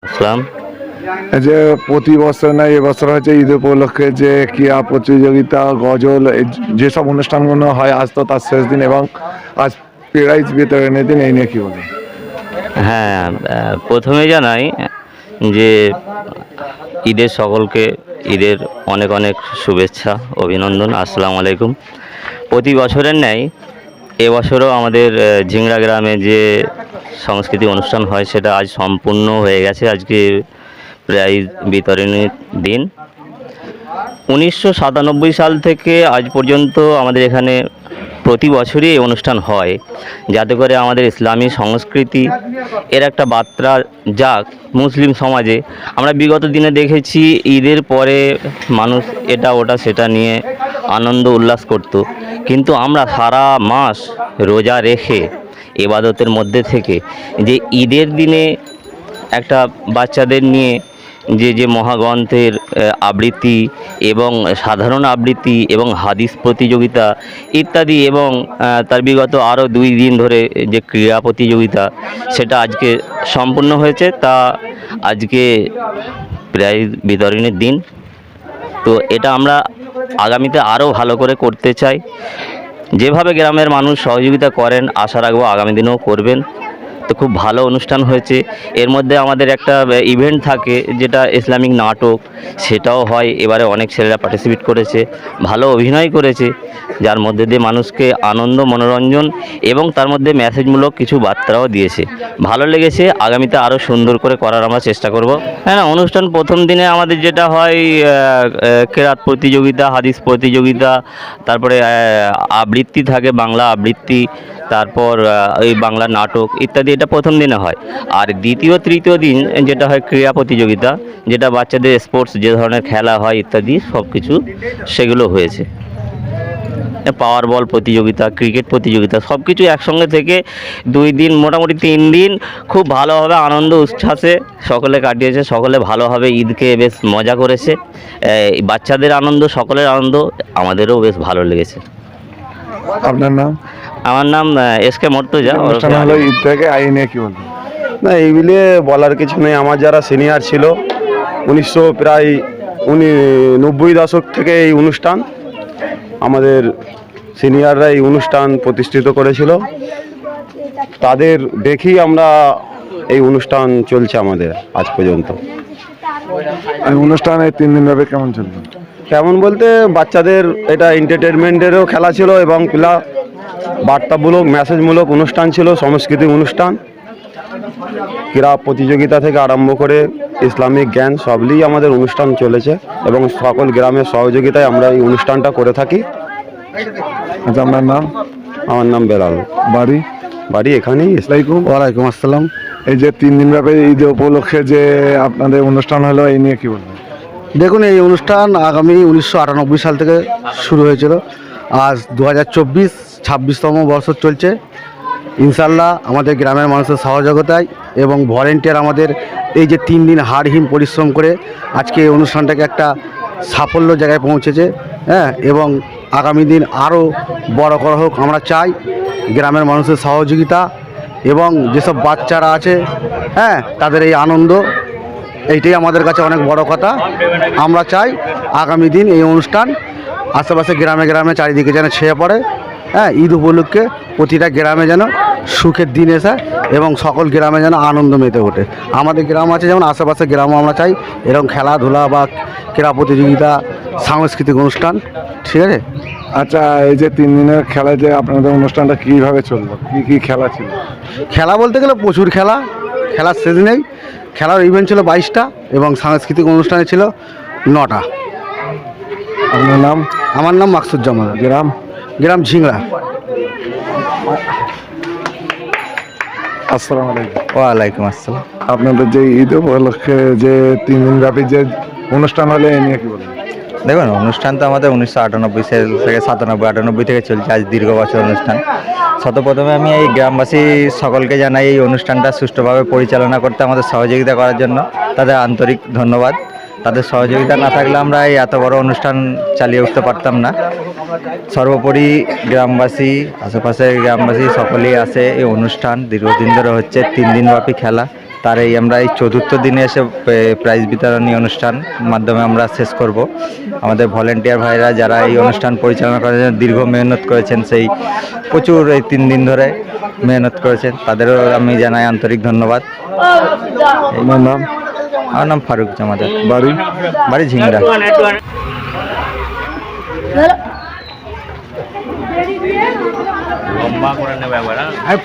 আসসালাম। যে প্রতি বছর না এবছর হচ্ছে ঈদ উপলক্ষে যে ক্রীড়া প্রতিযোগিতা গজল যেসব অনুষ্ঠানগুলো হয় আজ তো তার শেষ দিন এবং আজ প্রাইজ বিতরণের দিন, এই নিয়ে কি বলবেন? হ্যাঁ, প্রথমে জানাই যে ঈদের সকলকে ঈদের অনেক অনেক শুভেচ্ছা, অভিনন্দন। আসসালামু আলাইকুম। প্রতি বছরের ন্যায় এবছরও আমাদের ঝিংড়া গ্রামে যে সাংস্কৃতিক অনুষ্ঠান হয় সেটা আজ সম্পূর্ণ হয়ে গেছে। আজকে প্রাইজ বিতরণের দিন। 1997 সাল থেকে আজ পর্যন্ত আমাদের এখানে প্রতি বছরই এই অনুষ্ঠান হয়, যাতে করে আমাদের ইসলামী সংস্কৃতি এর একটা বার্তা যাক মুসলিম সমাজে। আমরা বিগত দিনে দেখেছি ঈদের পরে মানুষ এটা ওটা সেটা নিয়ে আনন্দ উল্লাস করত, কিন্তু আমরা সারা মাস রোজা রেখে ইবাদতের মধ্যে থেকে যে ঈদের দিনে একটা বাচ্চাদের নিয়ে যে মহাগ্রন্থের আবৃত্তি এবং সাধারণ আবৃত্তি এবং হাদিস প্রতিযোগিতা ইত্যাদি, এবং তার বিগত আরও 2 দিন ধরে যে ক্রীড়া প্রতিযোগিতা সেটা আজকে সম্পূর্ণ হয়েছে। তা আজকে প্রাইজ বিতরণের দিন। তো এটা আমরা আগামীতে আরও ভালো করে করতে চাই। যেভাবে গ্রামের মানুষ সহযোগিতা করেন, আশা রাখবো আগামী দিনেও করবেন। তো খুব ভালো অনুষ্ঠান হয়েছে। এর মধ্যে আমাদের একটা ইভেন্ট থাকে যেটা ইসলামিক নাটক, সেটাও হয়। এবারে অনেক ছেলেরা পার্টিসিপেট করেছে, ভালো অভিনয় করেছে, যার মধ্যে দিয়ে মানুষকে আনন্দ মনোরঞ্জন এবং তার মধ্যে মেসেজমূলক কিছু বার্তাও দিয়েছে। ভালো লেগেছে। আগামীতে আরও সুন্দর করে করার আমরা চেষ্টা করব। হ্যাঁ না, অনুষ্ঠান প্রথম দিনে আমাদের যেটা হয় কেরাত প্রতিযোগিতা, হাদিস প্রতিযোগিতা, তারপরে আবৃত্তি থাকে, বাংলা আবৃত্তি, তারপর এই বাংলা নাটক ইত্যাদি, এটা প্রথম দিনে হয়। আর দ্বিতীয় তৃতীয় দিন যেটা হয় ক্রীড়া প্রতিযোগিতা, যেটা বাচ্চাদের স্পোর্টস যে ধরনের খেলা হয় ইত্যাদি সব কিছু সেগুলো হয়েছে। পাওয়ার বল প্রতিযোগিতা, ক্রিকেট প্রতিযোগিতা, সব কিছু একসঙ্গে থেকে 2 দিন, মোটামুটি 3 দিন খুব ভালোভাবে আনন্দ উচ্ছ্বাসে সকলে কাটিয়েছে। সকলে ভালোভাবে ঈদকে বেশ মজা করেছে। বাচ্চাদের আনন্দ, সকলের আনন্দ, আমাদেরও বেশ ভালো লেগেছে। আপনার নাম? আমার নাম এসকে মর্তুজা। অনুষ্ঠান হলো ঈদ থেকে, এই নিয়ে কি বলবেন? না, এইগুলি বলার কিছু নেই। আমার যারা সিনিয়র ছিল, 1990 দশক থেকে এই অনুষ্ঠান, আমাদের সিনিয়ররা এই অনুষ্ঠান প্রতিষ্ঠিত করেছিল। তাদের দেখেই আমরা এই অনুষ্ঠান চলছে আমাদের আজ পর্যন্ত। এই অনুষ্ঠানে 3 দিন ব্যাপী কেমন চলবে? কেমন বলতে, বাচ্চাদের এটা এন্টারটেনমেন্টেরও খেলা ছিল এবং বার্তামূলক মেসেজমূলক অনুষ্ঠান ছিল, সাংস্কৃতিক অনুষ্ঠান। ক্রীড়া প্রতিযোগিতা থেকে আরম্ভ করে ইসলামিক জ্ঞান সবই আমাদের অনুষ্ঠান চলেছে এবং সকল গ্রামের সহযোগিতায় আমরা এই অনুষ্ঠানটা করে থাকি। আচ্ছা, আপনার নাম? আমার নাম বেলাল। বাড়ি? বাড়ি এখানেই। ওয়ালাইকুম আসসালাম। এই যে 3 দিন ব্যাপী ঈদ উপলক্ষে যে আপনাদের অনুষ্ঠান হলো, এই নিয়ে কি বলবেন? দেখুন, এই অনুষ্ঠান আগামী 1998 সাল থেকে শুরু হয়েছিল। আজ 2024, 26তম বছর চলছে। ইনশাল্লাহ আমাদের গ্রামের মানুষের সহযোগিতায় এবং ভলেন্টিয়ার আমাদের এই যে 3 দিন হাড়হিম পরিশ্রম করে আজকে এই অনুষ্ঠানটাকে একটা সাফল্য জায়গায় পৌঁছেছে। হ্যাঁ, এবং আগামী দিন আরও বড় করা হোক আমরা চাই। গ্রামের মানুষের সহযোগিতা এবং যেসব বাচ্চারা আছে, হ্যাঁ, তাদের এই আনন্দ, এইটাই আমাদের কাছে অনেক বড় কথা। আমরা চাই আগামী দিন এই অনুষ্ঠান আশেপাশে গ্রামে গ্রামে চারিদিকে যেন ছেয়ে পড়ে। হ্যাঁ, ঈদ উপলক্ষে প্রতিটা গ্রামে যেন সুখের দিন এসে এবং সকল গ্রামে যেন আনন্দ মেতে ওঠে। আমাদের গ্রাম আছে যেমন, আশেপাশে গ্রামও আমরা চাই এরকম খেলাধুলা বা ক্রীড়া প্রতিযোগিতা, সাংস্কৃতিক অনুষ্ঠান। ঠিক আছে। আচ্ছা, এই যে 3 দিনের খেলা, যে আপনাদের অনুষ্ঠানটা কীভাবে চললো, কী খেলা ছিল? খেলা বলতে গেলে প্রচুর খেলার শেষ নেই। খেলার ইভেন্ট ছিল 22টা এবং সাংস্কৃতিক অনুষ্ঠানে ছিল 9টা। আপনার নাম? আমার নাম মাকসুজ্জামান। গ্রাম ঝিংড়া। আসসালামু আলাইকুম। ওয়ালাইকুম আসসালাম। আপনাদের যে ঈদ উপলক্ষে যে 3 দিন ব্যাপী যে অনুষ্ঠান হলে, এই নিয়ে কি বলবেন? দেখুন, অনুষ্ঠান তো আমাদের 1998 সাল থেকে 97-98 থেকে চলছে, আজ দীর্ঘ বছর অনুষ্ঠান। প্রথমে আমি এই গ্রামবাসী সকলকে জানাই এই অনুষ্ঠানটা সুষ্ঠুভাবে পরিচালনা করতে আমাদের সহযোগিতা করার জন্য তাদের আন্তরিক ধন্যবাদ। তাদের সহযোগিতা না থাকলে আমরা এই এত বড় অনুষ্ঠান চালিয়ে উঠতে পারতাম না। সর্বোপরি গ্রামবাসী, আশেপাশের গ্রামবাসী সকলেই আসে। এই অনুষ্ঠান দীর্ঘদিন ধরে হচ্ছে, 3 দিনব্যাপী খেলা। তার আমরা এই চতুর্থ দিনে এসে প্রাইজ বিতরণী অনুষ্ঠান মাধ্যমে আমরা শেষ করব। আমাদের ভলেন্টিয়ার ভাইরা যারা এই অনুষ্ঠান পরিচালনা করার জন্য দীর্ঘ মেহনত করেছেন, সেই প্রচুর এই 3 দিন ধরে মেহনত করেছেন, তাদেরও আমি জানাই আন্তরিক ধন্যবাদ। আপনার নাম? আমার নাম ফারুক জামাদার, বাড়ি? বাড়ি ঝিংড়া। লম্বা করে নেবে একবার, হ্যাঁ?